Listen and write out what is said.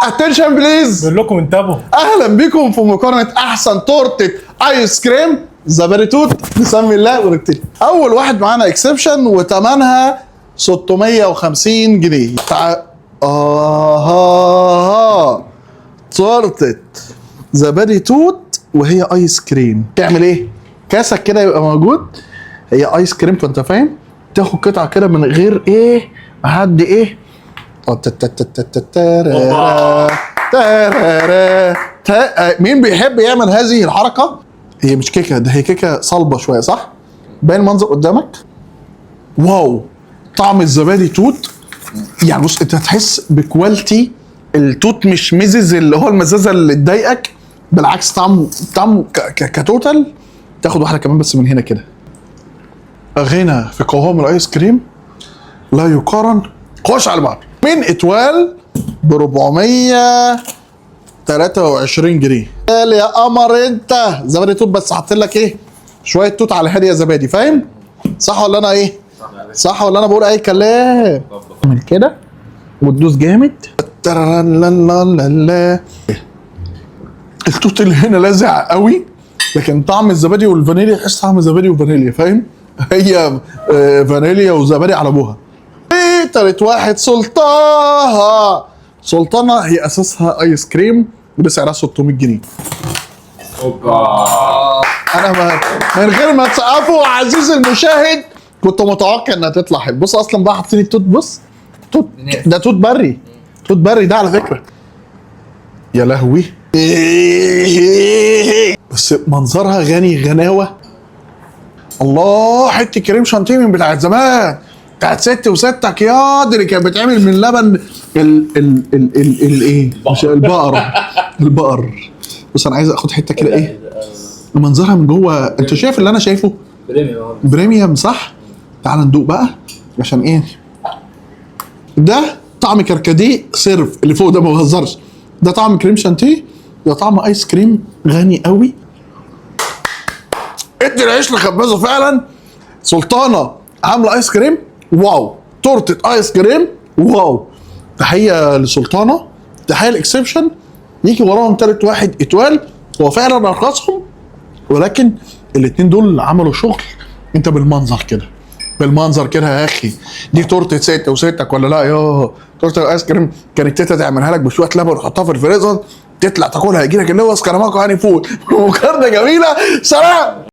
اتنشن بليز. بقول لكم انتبهوا. اهلا بكم في مقارنه احسن تورته ايس كريم زبادي توت. بسم الله ونبتدي. اول واحد معانا اكسبشن وثمنها 650 جنيه. تورته زبادي توت وهي ايس كريم. تعمل ايه؟ كاسك كده يبقى موجود، هي ايس كريم فانت فاهم، تاخد قطعه كده من غير ايه حد ايه. مين بيحب يعمل هذه الحركه؟ هي مش كيكه، ده هي كيكه صلبه شويه صح؟ باين المنظر قدامك؟ واو، طعم الزبادي توت يعني بص انت هتحس بكواليتي التوت، مش مزز اللي هو المزازه اللي تضايقك، بالعكس طعمه كتوتال. تاخد واحده كمان بس من هنا كده. غنى في قوام الايس كريم لا يقارن. خش على بعض. من اتوال ب 423 جنيه. قال يا قمر انت زبادي توت، بس حاطين لك ايه؟ شويه توت على هاديه زبادي، فاهم؟ صح ولا انا ايه؟ صح ولا انا بقول اي كلام؟ من كده وتدوس جامد. التوت اللي هنا لاذع قوي، لكن طعم الزبادي والفانيليا تحس طعم زبادي وفانيليا، فاهم؟ هي فانيليا وزبادي على ابوها. تالت واحد سلطانة هي اساسها ايس كريم وبسعرها 600 جنيه. انا من غير ما تسقفوا عزيزي المشاهد كنت متوقع انها تطلع حلو. بص اصلا بقى حاطين التوت، بص توت، ده توت بري، توت بري ده على فكره. يا لهوي بس منظرها غني غناوه. الله، حته كريم شانتيه من بتاعت زمان، بتاعت ستي وستك يا دي اللي كانت بتعمل من لبن ايه مش البقر. بص انا عايز اخد حته كده ايه منظرها من جوه. انت شايف اللي انا شايفه؟ بريميوم صح؟ تعال ندوق بقى عشان ايه. ده طعم كركديه سيرف اللي فوق ده، ما بهزرش. ده طعم كريم شانتيه، ده طعم ايس كريم غني قوي. ادي العيش لخبازه فعلا. سلطانه عامله ايس كريم واو، تورته ايس كريم واو. تحيه لسلطانه، تحيه لاكسبشن. يجي وراهم تالت واحد اتوال، هو فعلا ارخصهم، ولكن الاتنين دول عملوا شغل. انت بالمنظر كده، بالمنظر كده يا اخي، دي تورته ست وستك ولا لا؟ ياه، تورته الايس كريم كانت تيتا تعملها لك بشويه لبن وتحطها في الفريزر، تطلع تاكلها يجي لك اللوز كراماكو هاني فود. مقارنه جميله. سلام.